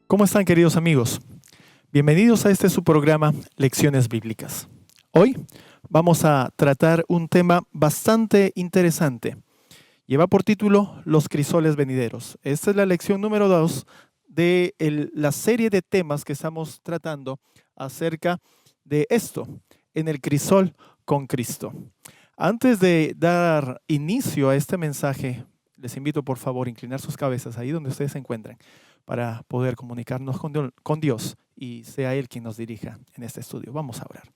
¿Cómo están, queridos amigos? Bienvenidos a este su programa Lecciones Bíblicas. Hoy vamos a tratar un tema bastante interesante. Lleva por título Los crisoles venideros. Esta es la lección número 2 de la serie de temas que estamos tratando acerca de esto, en el crisol con Cristo. Antes de dar inicio a este mensaje, les invito por favor a inclinar sus cabezas ahí donde ustedes se encuentran, para poder comunicarnos con Dios y sea Él quien nos dirija en este estudio. Vamos a orar.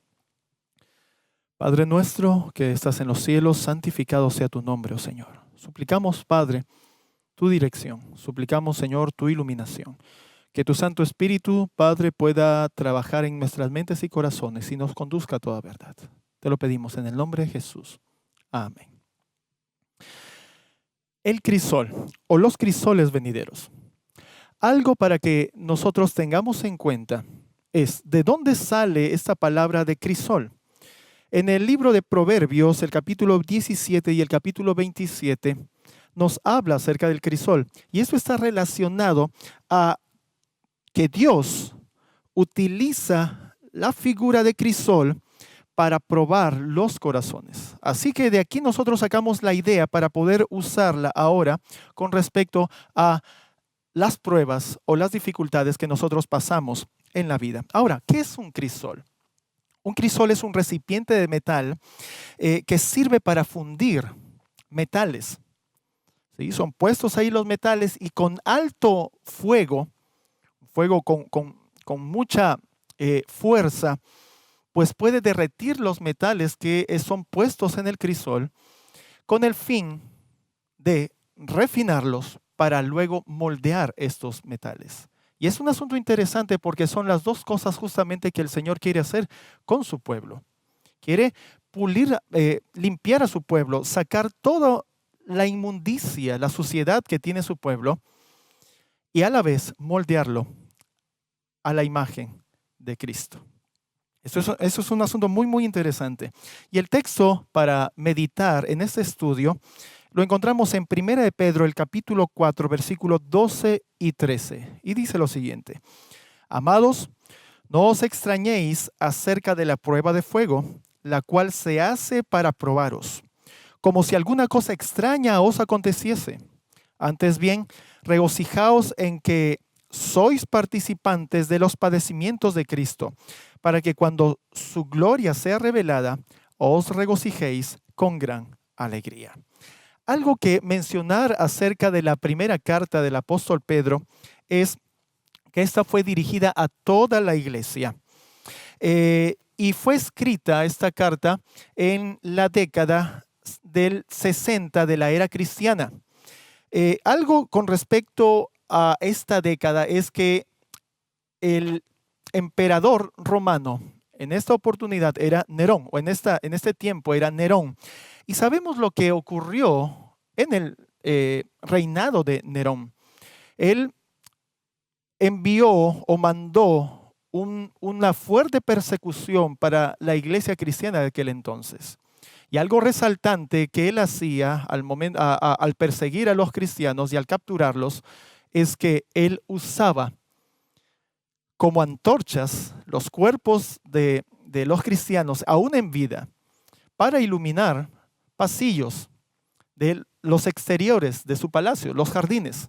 Padre nuestro que estás en los cielos, santificado sea tu nombre, oh Señor. Suplicamos, Padre, tu dirección. Suplicamos, Señor, tu iluminación. Que tu Santo Espíritu, Padre, pueda trabajar en nuestras mentes y corazones y nos conduzca a toda verdad. Te lo pedimos en el nombre de Jesús. Amén. El crisol o los crisoles venideros. Algo para que nosotros tengamos en cuenta es de dónde sale esta palabra de crisol. En el libro de Proverbios, el capítulo 17 y el capítulo 27, nos habla acerca del crisol. Y eso está relacionado a que Dios utiliza la figura de crisol para probar los corazones. Así que de aquí nosotros sacamos la idea para poder usarla ahora con respecto a las pruebas o las dificultades que nosotros pasamos en la vida. Ahora, ¿qué es un crisol? Un crisol es un recipiente de metal que sirve para fundir metales. ¿Sí? Son puestos ahí los metales y con alto fuego con mucha fuerza, pues puede derretir los metales que son puestos en el crisol con el fin de refinarlos para luego moldear estos metales. Y es un asunto interesante porque son las dos cosas justamente que el Señor quiere hacer con su pueblo. Quiere pulir, limpiar a su pueblo, sacar toda la inmundicia, la suciedad que tiene su pueblo y a la vez moldearlo a la imagen de Cristo. Eso es un asunto muy interesante. Y el texto para meditar en este estudio lo encontramos en 1 de Pedro, el capítulo 4, versículos 12 y 13. Y dice lo siguiente: Amados, no os extrañéis acerca de la prueba de fuego, la cual se hace para probaros, como si alguna cosa extraña os aconteciese. Antes bien, regocijaos en que sois participantes de los padecimientos de Cristo, para que cuando su gloria sea revelada, os regocijéis con gran alegría. Algo que mencionar acerca de la primera carta del apóstol Pedro es que esta fue dirigida a toda la iglesia. Y fue escrita esta carta en la década del 60 de la era cristiana. Algo con respecto a esta década es que el emperador romano en esta oportunidad era Nerón, o en este tiempo era Nerón. Y sabemos lo que ocurrió en el reinado de Nerón. Él envió o mandó una fuerte persecución para la iglesia cristiana de aquel entonces. Y algo resaltante que él hacía al perseguir a los cristianos y al capturarlos es que él usaba como antorchas los cuerpos de los cristianos, aún en vida, para iluminar pasillos de los exteriores de su palacio, los jardines.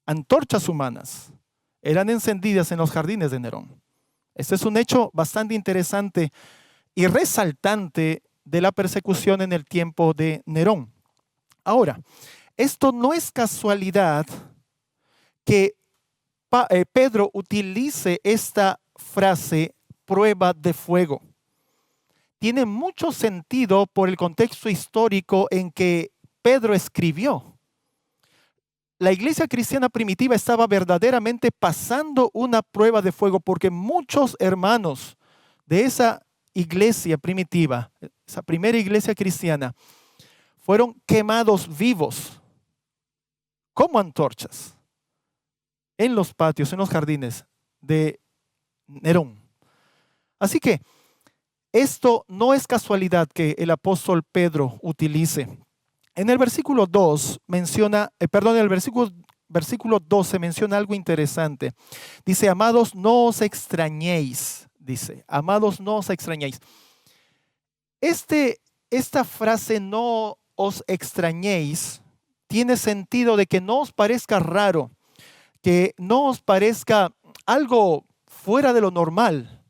Antorchas humanas eran encendidas en los jardines de Nerón. Este es un hecho bastante interesante y resaltante de la persecución en el tiempo de Nerón. Ahora, esto no es casualidad que Pedro utilice esta frase, prueba de fuego. Tiene mucho sentido por el contexto histórico en que Pedro escribió. La iglesia cristiana primitiva estaba verdaderamente pasando una prueba de fuego porque muchos hermanos de esa iglesia primitiva, esa primera iglesia cristiana, fueron quemados vivos como antorchas en los patios, en los jardines de Nerón. Así que esto no es casualidad que el apóstol Pedro utilice. En el versículo 2 menciona, en el versículo versículo 12 menciona algo interesante. Dice, amados, no os extrañéis. Dice, amados, no os extrañéis. Esta frase, no os extrañéis, tiene sentido de que no os parezca raro, que no os parezca algo fuera de lo normal.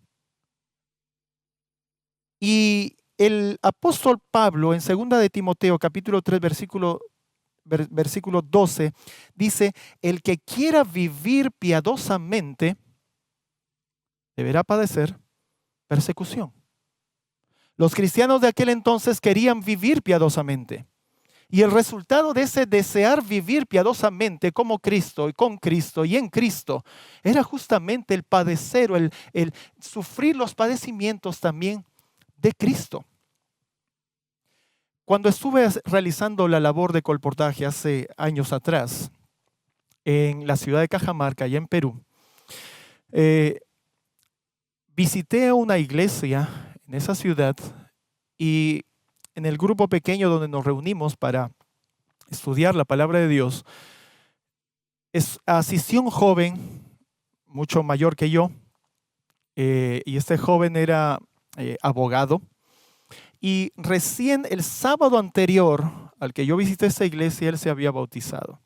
Y el apóstol Pablo en 2 de Timoteo capítulo 3 versículo 12 dice, el que quiera vivir piadosamente deberá padecer persecución. Los cristianos de aquel entonces querían vivir piadosamente. Y el resultado de ese desear vivir piadosamente como Cristo y con Cristo y en Cristo era justamente el padecer o el sufrir los padecimientos también de Cristo. Cuando estuve realizando la labor de colportaje hace años atrás en la ciudad de Cajamarca, allá en Perú, visité una iglesia en esa ciudad y en el grupo pequeño donde nos reunimos para estudiar la palabra de Dios, asistió un joven mucho mayor que yo, y este joven era abogado, y recién el sábado anterior al que yo visité esta iglesia, él se había bautizado.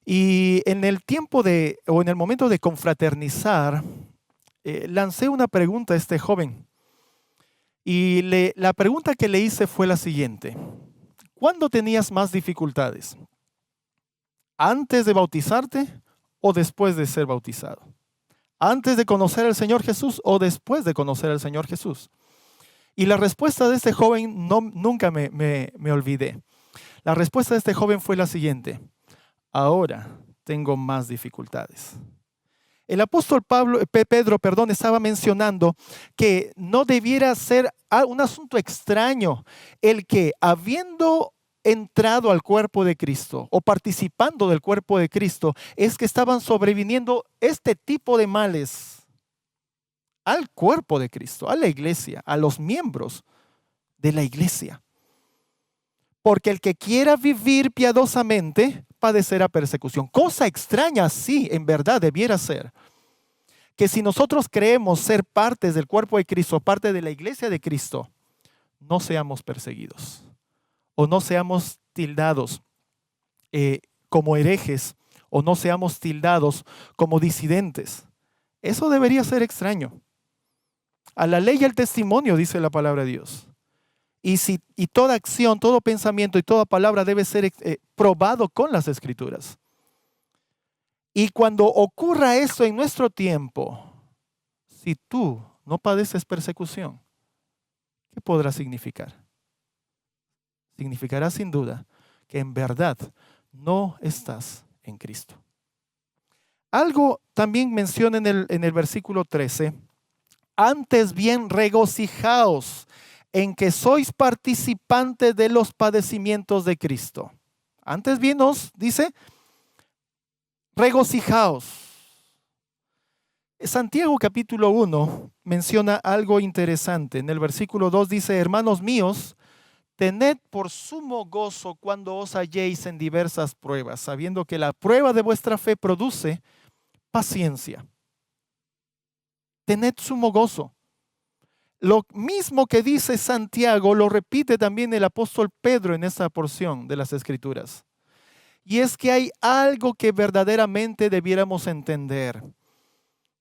Y en el momento de confraternizar, lancé una pregunta a este joven. Y la pregunta que le hice fue la siguiente. ¿Cuándo tenías más dificultades? ¿Antes de bautizarte o después de ser bautizado? ¿Antes de conocer al Señor Jesús o después de conocer al Señor Jesús? Y la respuesta de este joven nunca me olvidé. La respuesta de este joven fue la siguiente. Ahora tengo más dificultades. El apóstol Pedro, estaba mencionando que no debiera ser un asunto extraño el que, habiendo entrado al cuerpo de Cristo o participando del cuerpo de Cristo, es que estaban sobreviniendo este tipo de males al cuerpo de Cristo, a la iglesia, a los miembros de la iglesia. Porque el que quiera vivir piadosamente padecerá persecución. Cosa extraña, sí, en verdad debiera ser. Que si nosotros creemos ser partes del cuerpo de Cristo, parte de la iglesia de Cristo, no seamos perseguidos o no seamos tildados como herejes o no seamos tildados como disidentes. Eso debería ser extraño. A la ley y al testimonio, dice la palabra de Dios. Y toda acción, todo pensamiento y toda palabra debe ser probado con las Escrituras. Y cuando ocurra eso en nuestro tiempo, si tú no padeces persecución, ¿qué podrá significar? Significará sin duda que en verdad no estás en Cristo. Algo también menciona en el versículo 13. Antes bien regocijaos en que sois participantes de los padecimientos de Cristo. Antes bien nos dice, regocijaos. Santiago capítulo 1 menciona algo interesante. En el versículo 2 dice, hermanos míos, tened por sumo gozo cuando os halléis en diversas pruebas, sabiendo que la prueba de vuestra fe produce paciencia. Tened sumo gozo. Lo mismo que dice Santiago lo repite también el apóstol Pedro en esta porción de las Escrituras. Y es que hay algo que verdaderamente debiéramos entender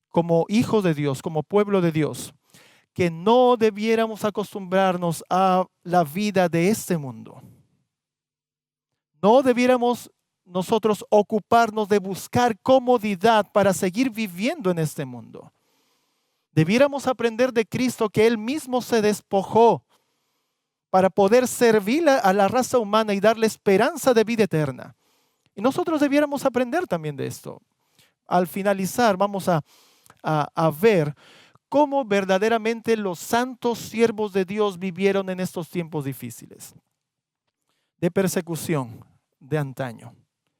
como hijos de Dios, como pueblo de Dios, que no debiéramos acostumbrarnos a la vida de este mundo. No debiéramos nosotros ocuparnos de buscar comodidad para seguir viviendo en este mundo. Debiéramos aprender de Cristo que Él mismo se despojó para poder servir a la raza humana y darle esperanza de vida eterna. Y nosotros debiéramos aprender también de esto. Al finalizar vamos a ver cómo verdaderamente los santos siervos de Dios vivieron en estos tiempos difíciles de persecución de antaño.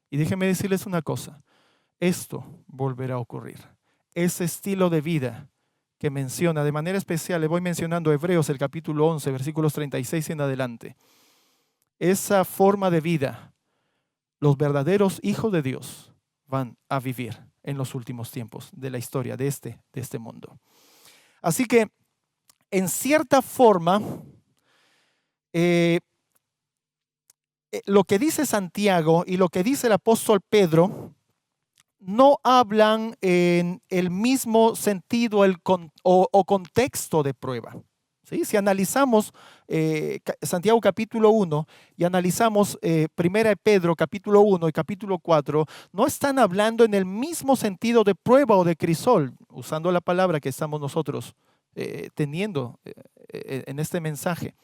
Y déjenme decirles una cosa, esto volverá a ocurrir. Ese estilo de vida que menciona, de manera especial, le voy mencionando Hebreos, el capítulo 11, versículos 36 en adelante. Esa forma de vida los verdaderos hijos de Dios van a vivir en los últimos tiempos de la historia de este mundo. Así que, en cierta forma, lo que dice Santiago y lo que dice el apóstol Pedro no hablan en el mismo sentido o contexto de prueba. ¿Sí? Si analizamos Santiago capítulo 1 y analizamos 1 de Pedro capítulo 1 y capítulo 4, no están hablando en el mismo sentido de prueba o de crisol, usando la palabra que estamos nosotros teniendo en este mensaje.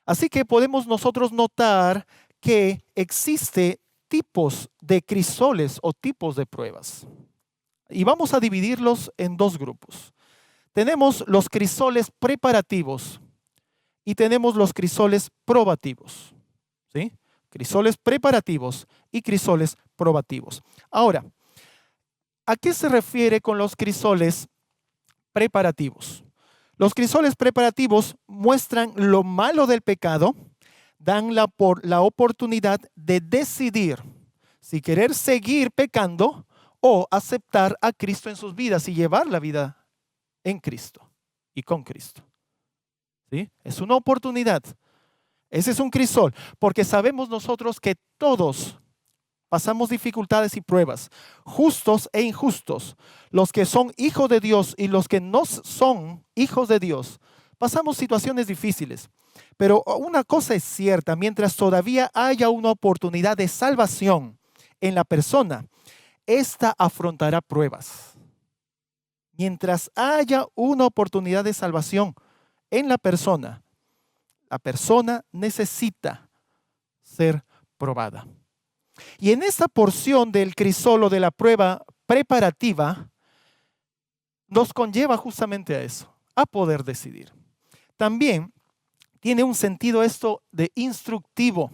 Así que podemos nosotros notar que existe tipos de crisoles o tipos de pruebas. Y vamos a dividirlos en dos grupos. Tenemos los crisoles preparativos y tenemos los crisoles probativos. ¿Sí? Crisoles preparativos y crisoles probativos. Ahora, ¿a qué se refiere con los crisoles preparativos? Los crisoles preparativos muestran lo malo del pecado, dan la oportunidad de decidir si querer seguir pecando o aceptar a Cristo en sus vidas y llevar la vida en Cristo y con Cristo. ¿Sí? Es una oportunidad. Ese es un crisol, porque sabemos nosotros que todos pasamos dificultades y pruebas, justos e injustos. Los que son hijos de Dios y los que no son hijos de Dios, pasamos situaciones difíciles. Pero una cosa es cierta, mientras todavía haya una oportunidad de salvación en la persona, ésta afrontará pruebas. Mientras haya una oportunidad de salvación en la persona necesita ser probada. Y en esta porción del crisol de la prueba preparativa, nos conlleva justamente a eso, a poder decidir. También tiene un sentido esto de instructivo.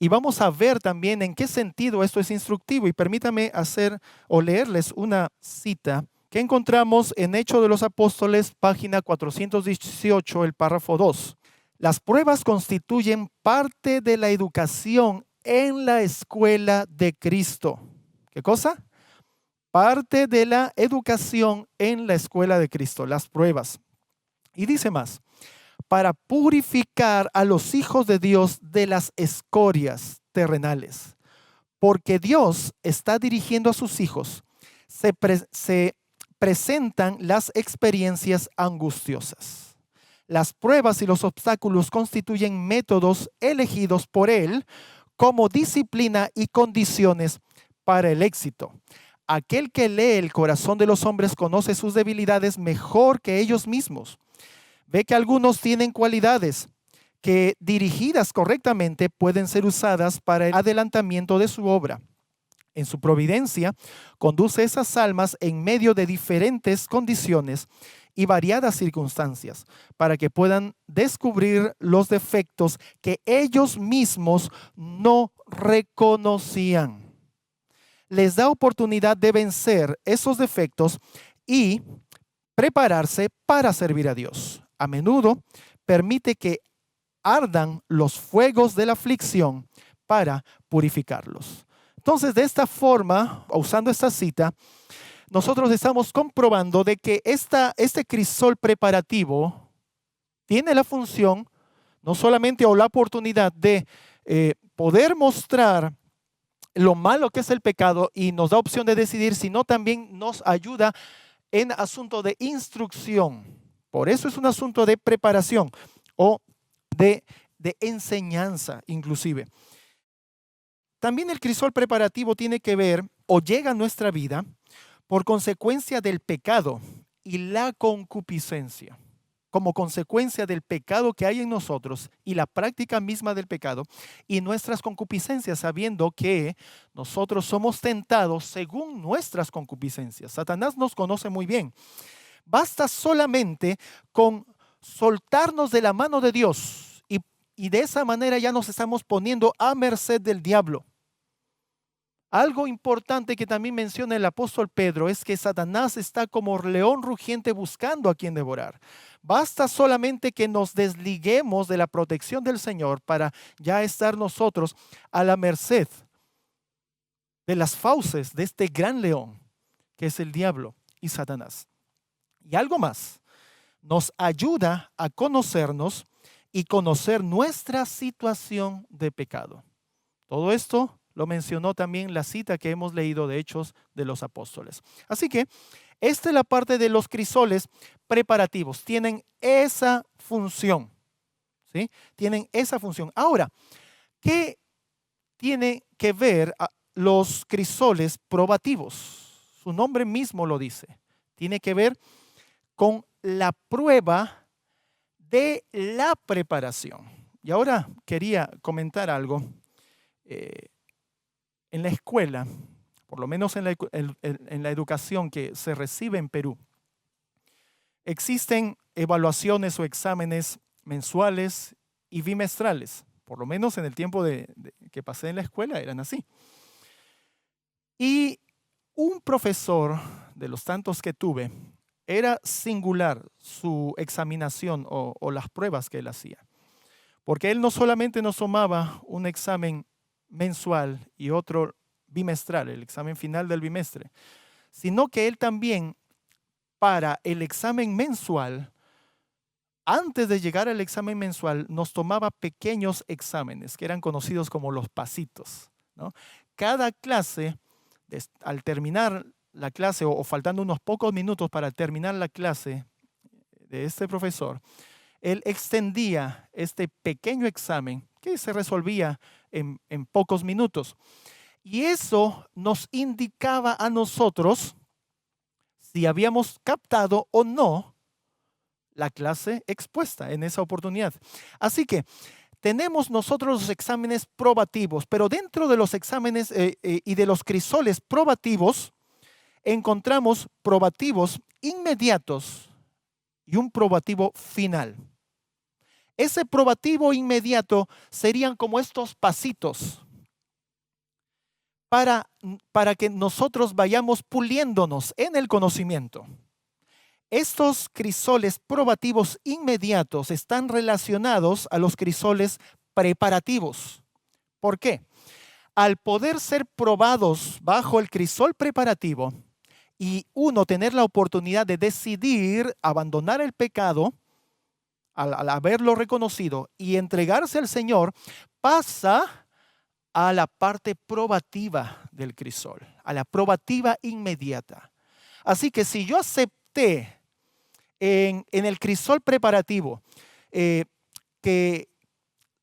Y vamos a ver también en qué sentido esto es instructivo. Y permítame hacer o leerles una cita que encontramos en Hechos de los Apóstoles, página 418, el párrafo 2. Las pruebas constituyen parte de la educación en la escuela de Cristo. ¿Qué cosa? Parte de la educación en la escuela de Cristo, las pruebas. Y dice más, para purificar a los hijos de Dios de las escorias terrenales, porque Dios está dirigiendo a sus hijos, se presentan las experiencias angustiosas. Las pruebas y los obstáculos constituyen métodos elegidos por Él como disciplina y condiciones para el éxito. Aquel que lee el corazón de los hombres conoce sus debilidades mejor que ellos mismos. Ve que algunos tienen cualidades que, dirigidas correctamente, pueden ser usadas para el adelantamiento de su obra. En su providencia, conduce esas almas en medio de diferentes condiciones y variadas circunstancias para que puedan descubrir los defectos que ellos mismos no reconocían. Les da oportunidad de vencer esos defectos y prepararse para servir a Dios. A menudo permite que ardan los fuegos de la aflicción para purificarlos. Entonces, de esta forma, usando esta cita, nosotros estamos comprobando de que este crisol preparativo tiene la función, no solamente o la oportunidad de poder mostrar lo malo que es el pecado y nos da opción de decidir, sino también nos ayuda en asunto de instrucción. Por eso es un asunto de preparación o de enseñanza inclusive. También el crisol preparativo tiene que ver o llega a nuestra vida por consecuencia del pecado y la concupiscencia. Como consecuencia del pecado que hay en nosotros y la práctica misma del pecado y nuestras concupiscencias, sabiendo que nosotros somos tentados según nuestras concupiscencias. Satanás nos conoce muy bien. Basta solamente con soltarnos de la mano de Dios y de esa manera ya nos estamos poniendo a merced del diablo. Algo importante que también menciona el apóstol Pedro es que Satanás está como león rugiente buscando a quien devorar. Basta solamente que nos desliguemos de la protección del Señor para ya estar nosotros a la merced de las fauces de este gran león que es el diablo y Satanás. Y algo más, nos ayuda a conocernos y conocer nuestra situación de pecado. Todo esto lo mencionó también la cita que hemos leído de Hechos de los Apóstoles. Así que esta es la parte de los crisoles preparativos. Tienen esa función, ¿sí? Tienen esa función. Ahora, ¿qué tiene que ver los crisoles probativos? Su nombre mismo lo dice. Tiene que ver con la prueba de la preparación. Y ahora quería comentar algo. En la escuela, por lo menos en la educación que se recibe en Perú, existen evaluaciones o exámenes mensuales y bimestrales. Por lo menos en el tiempo que pasé en la escuela eran así. Y un profesor de los tantos que tuve, era singular su examinación o las pruebas que él hacía. Porque él no solamente nos tomaba un examen mensual y otro bimestral, el examen final del bimestre, sino que él también para el examen mensual, antes de llegar al examen mensual, nos tomaba pequeños exámenes que eran conocidos como los pasitos, ¿no? Cada clase, al terminar la clase o faltando unos pocos minutos para terminar la clase de este profesor, él extendía este pequeño examen que se resolvía en pocos minutos. Y eso nos indicaba a nosotros si habíamos captado o no la clase expuesta en esa oportunidad. Así que tenemos nosotros los exámenes probativos, pero dentro de los exámenes y de los crisoles probativos, encontramos probativos inmediatos y un probativo final. Ese probativo inmediato serían como estos pasitos para que nosotros vayamos puliéndonos en el conocimiento. Estos crisoles probativos inmediatos están relacionados a los crisoles preparativos. ¿Por qué? Al poder ser probados bajo el crisol preparativo y uno tener la oportunidad de decidir abandonar el pecado, al haberlo reconocido y entregarse al Señor, pasa a la parte probativa del crisol, a la probativa inmediata. Así que si yo acepté en el crisol preparativo que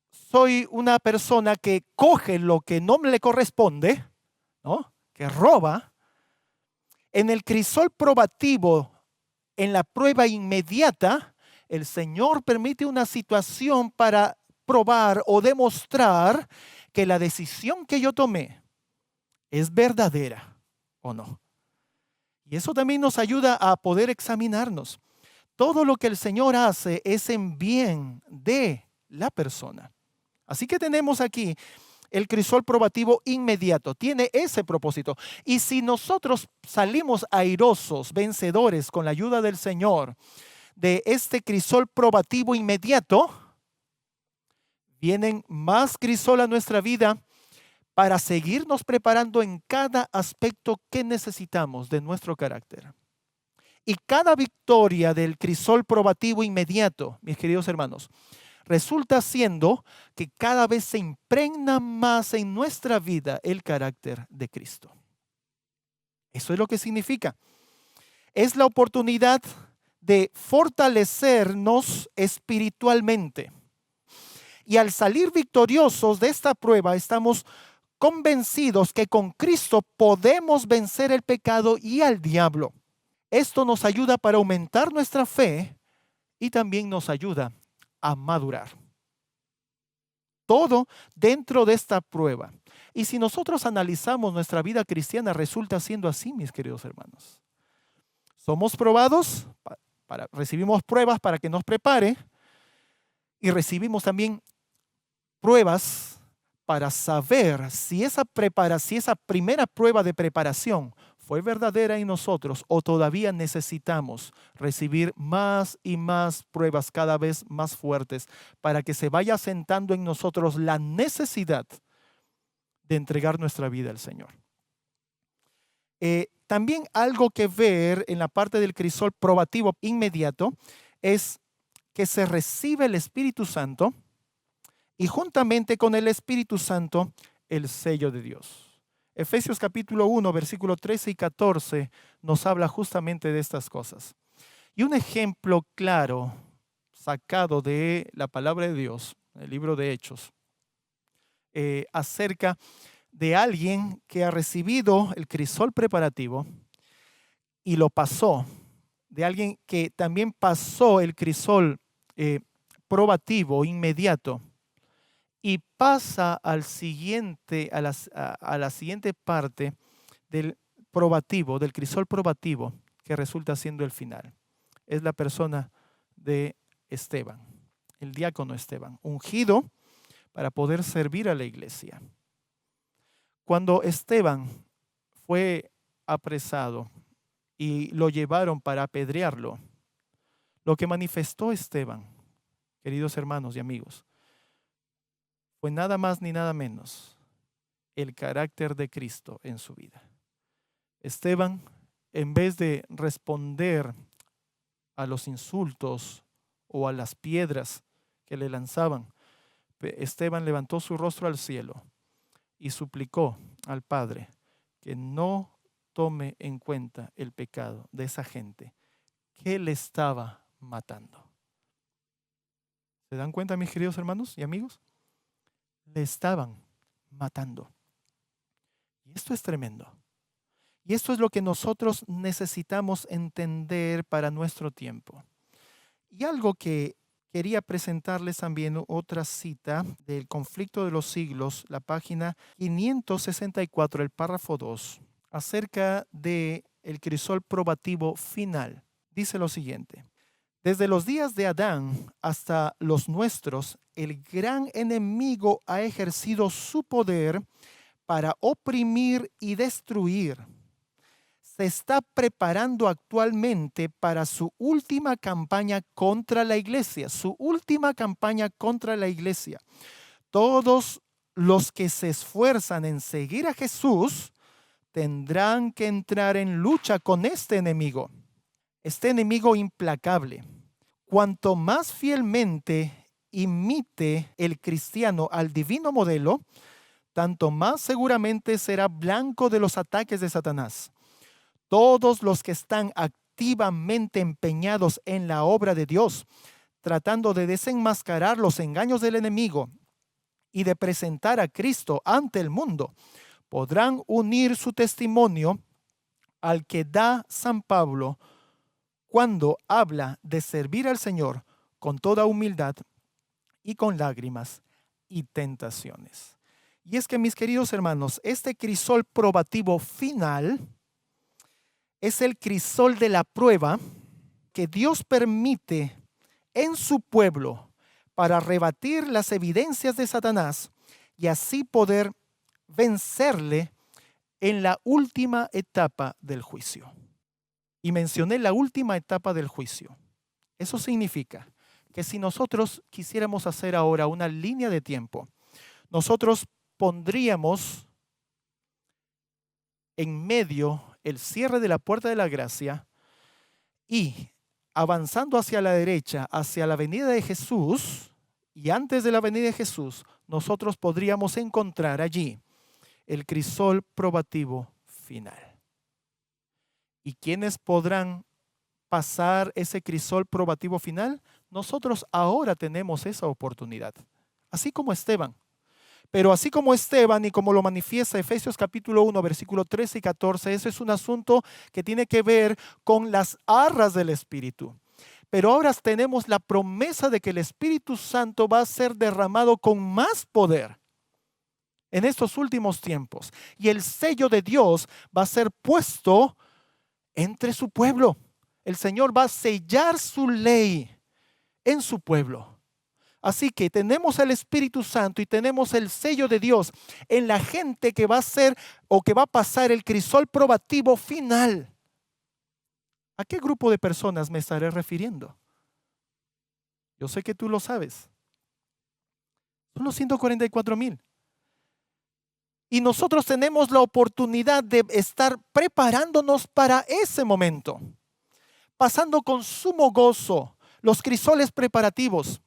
soy una persona que coge lo que no le corresponde, ¿no? Que roba, en el crisol probativo, en la prueba inmediata, el Señor permite una situación para probar o demostrar que la decisión que yo tomé es verdadera o no. Y eso también nos ayuda a poder examinarnos. Todo lo que el Señor hace es en bien de la persona. Así que tenemos aquí el crisol probativo inmediato. Tiene ese propósito. Y si nosotros salimos airosos, vencedores con la ayuda del Señor de este crisol probativo inmediato, vienen más crisol a nuestra vida para seguirnos preparando en cada aspecto que necesitamos de nuestro carácter. Y cada victoria del crisol probativo inmediato, mis queridos hermanos, resulta siendo que cada vez se impregna más en nuestra vida el carácter de Cristo. Eso es lo que significa. Es la oportunidad de fortalecernos espiritualmente. Y al salir victoriosos de esta prueba, estamos convencidos que con Cristo podemos vencer el pecado y al diablo. Esto nos ayuda para aumentar nuestra fe y también nos ayuda a madurar. Todo dentro de esta prueba. Y si nosotros analizamos nuestra vida cristiana, resulta siendo así, mis queridos hermanos. Somos probados, recibimos pruebas para que nos prepare y recibimos también pruebas para saber si esa primera prueba de preparación fue verdadera en nosotros o todavía necesitamos recibir más y más pruebas cada vez más fuertes para que se vaya asentando en nosotros la necesidad de entregar nuestra vida al Señor. También algo que ver en la parte del crisol probativo inmediato es que se recibe el Espíritu Santo y juntamente con el Espíritu Santo el sello de Dios. Efesios capítulo 1, versículo 13 y 14 nos habla justamente de estas cosas. Y un ejemplo claro sacado de la palabra de Dios, el libro de Hechos, acerca de alguien que ha recibido el crisol preparativo y lo pasó, de alguien que también pasó el crisol probativo inmediato y pasa al siguiente, a la siguiente parte del probativo, del crisol probativo, que resulta siendo el final. Es la persona de Esteban, el diácono Esteban, ungido para poder servir a la iglesia. Cuando Esteban fue apresado y lo llevaron para apedrearlo, lo que manifestó Esteban, queridos hermanos y amigos, fue nada más ni nada menos el carácter de Cristo en su vida. Esteban, en vez de responder a los insultos o a las piedras que le lanzaban, Esteban levantó su rostro al cielo y suplicó al Padre que no tome en cuenta el pecado de esa gente que le estaba matando. ¿Se dan cuenta, mis queridos hermanos y amigos? Le estaban matando. Y esto es tremendo. Y esto es lo que nosotros necesitamos entender para nuestro tiempo. Y algo que quería presentarles también, otra cita del Conflicto de los Siglos, la página 564, el párrafo 2, acerca del crisol probativo final. Dice lo siguiente: desde los días de Adán hasta los nuestros, el gran enemigo ha ejercido su poder para oprimir y destruir. Se está preparando actualmente para su última campaña contra la iglesia, Todos los que se esfuerzan en seguir a Jesús tendrán que entrar en lucha con este enemigo implacable. Cuanto más fielmente imite el cristiano al divino modelo, tanto más seguramente será blanco de los ataques de Satanás. Todos los que están activamente empeñados en la obra de Dios, tratando de desenmascarar los engaños del enemigo y de presentar a Cristo ante el mundo, podrán unir su testimonio al que da San Pablo cuando habla de servir al Señor con toda humildad y con lágrimas y tentaciones. Y es que, mis queridos hermanos, este crisol probativo final es el crisol de la prueba que Dios permite en su pueblo para rebatir las evidencias de Satanás y así poder vencerle en la última etapa del juicio. Y mencioné la última etapa del juicio. Eso significa que si nosotros quisiéramos hacer ahora una línea de tiempo, nosotros pondríamos en medio el cierre de la puerta de la gracia y avanzando hacia la derecha, hacia la venida de Jesús, y antes de la venida de Jesús, nosotros podríamos encontrar allí el crisol probativo final. ¿Y quiénes podrán pasar ese crisol probativo final? Nosotros ahora tenemos esa oportunidad, así como Esteban. Pero así como Esteban y como lo manifiesta Efesios capítulo 1, versículo 13 y 14, eso es un asunto que tiene que ver con las arras del Espíritu. Pero ahora tenemos la promesa de que el Espíritu Santo va a ser derramado con más poder en estos últimos tiempos. Y el sello de Dios va a ser puesto entre su pueblo. El Señor va a sellar su ley en su pueblo. Así que tenemos el Espíritu Santo y tenemos el sello de Dios en la gente que va a ser o que va a pasar el crisol probativo final. ¿A qué grupo de personas me estaré refiriendo? Yo sé que tú lo sabes. Son los 144,000. Y nosotros tenemos la oportunidad de estar preparándonos para ese momento, pasando con sumo gozo los crisoles preparativos,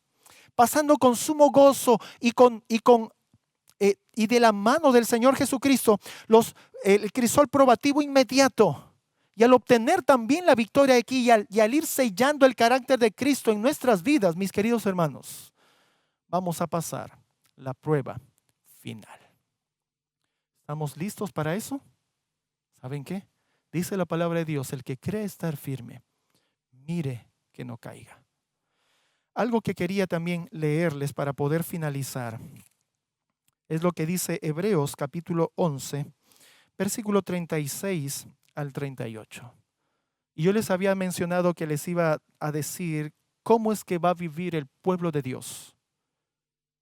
pasando con sumo gozo y de la mano del Señor Jesucristo el crisol probativo inmediato. Y al obtener también la victoria aquí y al ir sellando el carácter de Cristo en nuestras vidas, mis queridos hermanos, vamos a pasar la prueba final. ¿Estamos listos para eso? ¿Saben qué? Dice la palabra de Dios, el que cree estar firme, mire que no caiga. Algo que quería también leerles para poder finalizar es lo que dice Hebreos capítulo 11, versículo 36 al 38. Y yo les había mencionado que les iba a decir cómo es que va a vivir el pueblo de Dios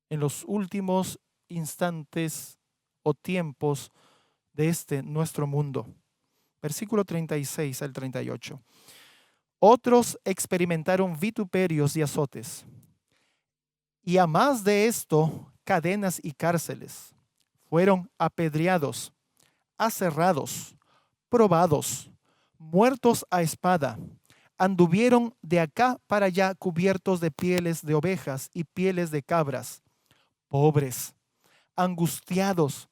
en los últimos instantes o tiempos de nuestro mundo. Versículo 36 al 38. Otros experimentaron vituperios y azotes, y a más de esto, cadenas y cárceles. Fueron apedreados, aserrados, probados, muertos a espada. Anduvieron de acá para allá cubiertos de pieles de ovejas y pieles de cabras, pobres, angustiados,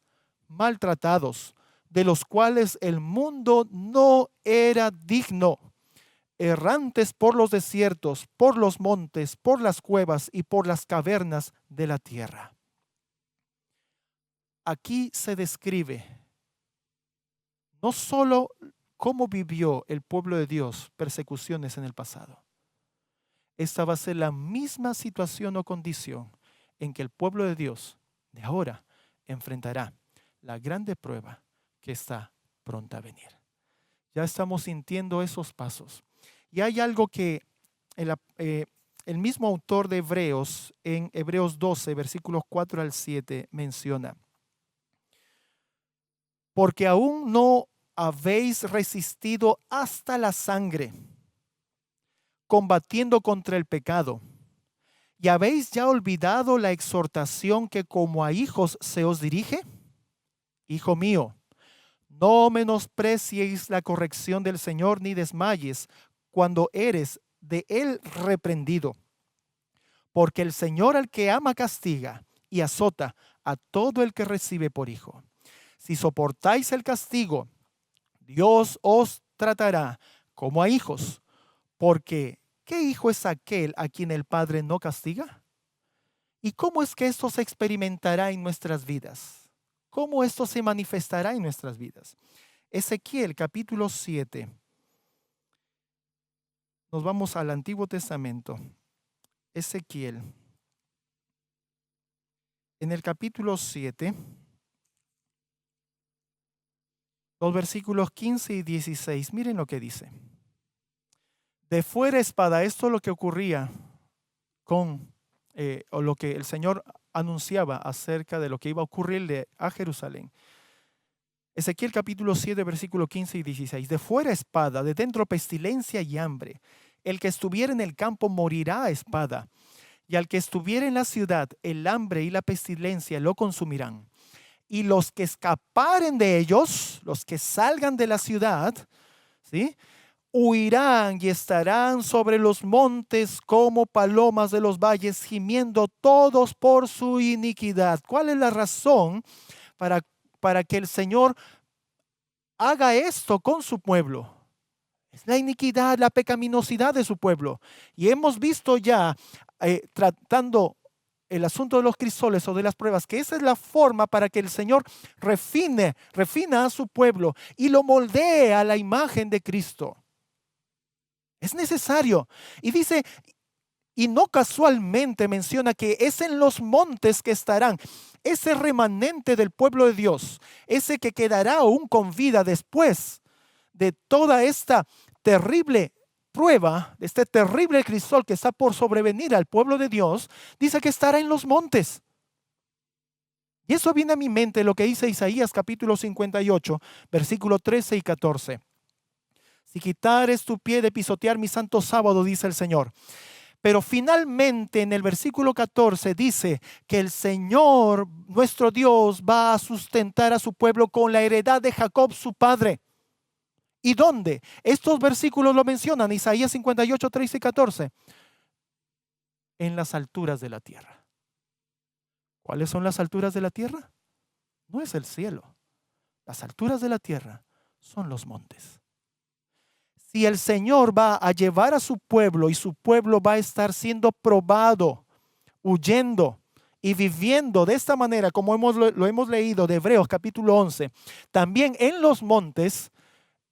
maltratados, de los cuales el mundo no era digno, errantes por los desiertos, por los montes, por las cuevas y por las cavernas de la tierra. Aquí se describe no solo cómo vivió el pueblo de Dios persecuciones en el pasado. Esta va a ser la misma situación o condición en que el pueblo de Dios de ahora enfrentará la grande prueba que está pronta a venir. Ya estamos sintiendo esos pasos. Y hay algo que el mismo autor de Hebreos, en Hebreos 12, versículos 4 al 7, menciona. Porque aún no habéis resistido hasta la sangre, combatiendo contra el pecado, y habéis ya olvidado la exhortación que como a hijos se os dirige. Hijo mío, no menosprecies la corrección del Señor, ni desmayes cuando eres de Él reprendido. Porque el Señor al que ama castiga y azota a todo el que recibe por hijo. Si soportáis el castigo, Dios os tratará como a hijos. Porque ¿qué hijo es aquel a quien el Padre no castiga? ¿Y cómo es que esto se experimentará en nuestras vidas? ¿Cómo esto se manifestará en nuestras vidas? Ezequiel capítulo 7. Nos vamos al Antiguo Testamento. Ezequiel. En el capítulo 7, los versículos 15 y 16, miren lo que dice. De fuera espada, esto es lo que ocurría o lo que el Señor anunciaba acerca de lo que iba a ocurrirle a Jerusalén. Ezequiel capítulo 7, versículo 15 y 16. De fuera espada, de dentro pestilencia y hambre. El que estuviera en el campo morirá a espada. Y al que estuviera en la ciudad, el hambre y la pestilencia lo consumirán. Y los que escaparen de ellos, los que salgan de la ciudad, ¿sí?, huirán y estarán sobre los montes como palomas de los valles, gimiendo todos por su iniquidad. ¿Cuál es la razón para que el Señor haga esto con su pueblo? Es la iniquidad, la pecaminosidad de su pueblo. Y hemos visto ya, tratando el asunto de los crisoles o de las pruebas, que esa es la forma para que el Señor refina a su pueblo y lo moldee a la imagen de Cristo. Es necesario. Y dice, y no casualmente menciona que es en los montes que estarán ese remanente del pueblo de Dios, ese que quedará aún con vida después de toda esta terrible prueba, de este terrible crisol que está por sobrevenir al pueblo de Dios, dice que estará en los montes. Y eso viene a mi mente lo que dice Isaías capítulo 58, versículo 13 y 14. Si quitares tu pie de pisotear mi santo sábado, dice el Señor. Pero finalmente en el versículo 14 dice que el Señor, nuestro Dios, va a sustentar a su pueblo con la heredad de Jacob, su padre. ¿Y dónde? Estos versículos lo mencionan, Isaías 58, 13 y 14. En las alturas de la tierra. ¿Cuáles son las alturas de la tierra? No es el cielo. Las alturas de la tierra son los montes. Si el Señor va a llevar a su pueblo y su pueblo va a estar siendo probado, huyendo y viviendo de esta manera, como lo hemos leído de Hebreos capítulo 11, también en los montes,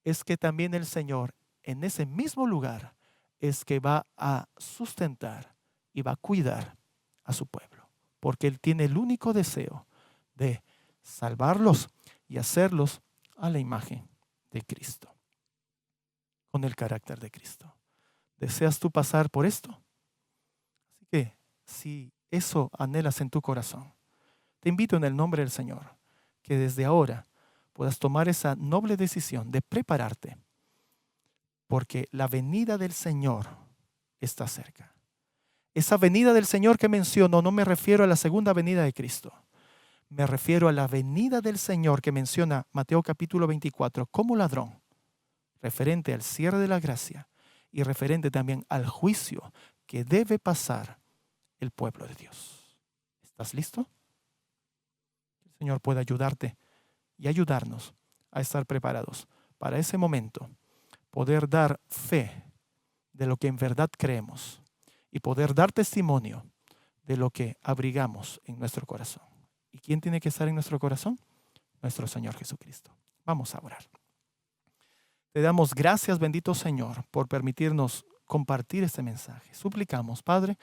es que también el Señor en ese mismo lugar es que va a sustentar y va a cuidar a su pueblo, porque Él tiene el único deseo de salvarlos y hacerlos a la imagen de Cristo, con el carácter de Cristo. ¿Deseas tú pasar por esto? Así que si eso anhelas en tu corazón, te invito en el nombre del Señor que desde ahora puedas tomar esa noble decisión de prepararte, porque la venida del Señor está cerca. Esa venida del Señor que menciono, no me refiero a la segunda venida de Cristo. Me refiero a la venida del Señor que menciona Mateo capítulo 24 como ladrón, referente al cierre de la gracia y referente también al juicio que debe pasar el pueblo de Dios. ¿Estás listo? El Señor puede ayudarte y ayudarnos a estar preparados para ese momento, poder dar fe de lo que en verdad creemos y poder dar testimonio de lo que abrigamos en nuestro corazón. ¿Y quién tiene que estar en nuestro corazón? Nuestro Señor Jesucristo. Vamos a orar. Te damos gracias, bendito Señor, por permitirnos compartir este mensaje. Suplicamos, Padre,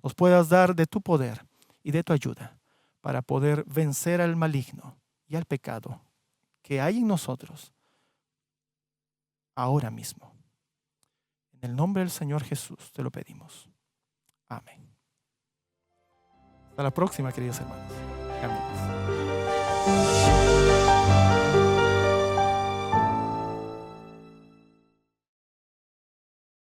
nos puedas dar de tu poder y de tu ayuda para poder vencer al maligno y al pecado que hay en nosotros ahora mismo. En el nombre del Señor Jesús te lo pedimos. Amén. Hasta la próxima, queridos hermanos. Amén.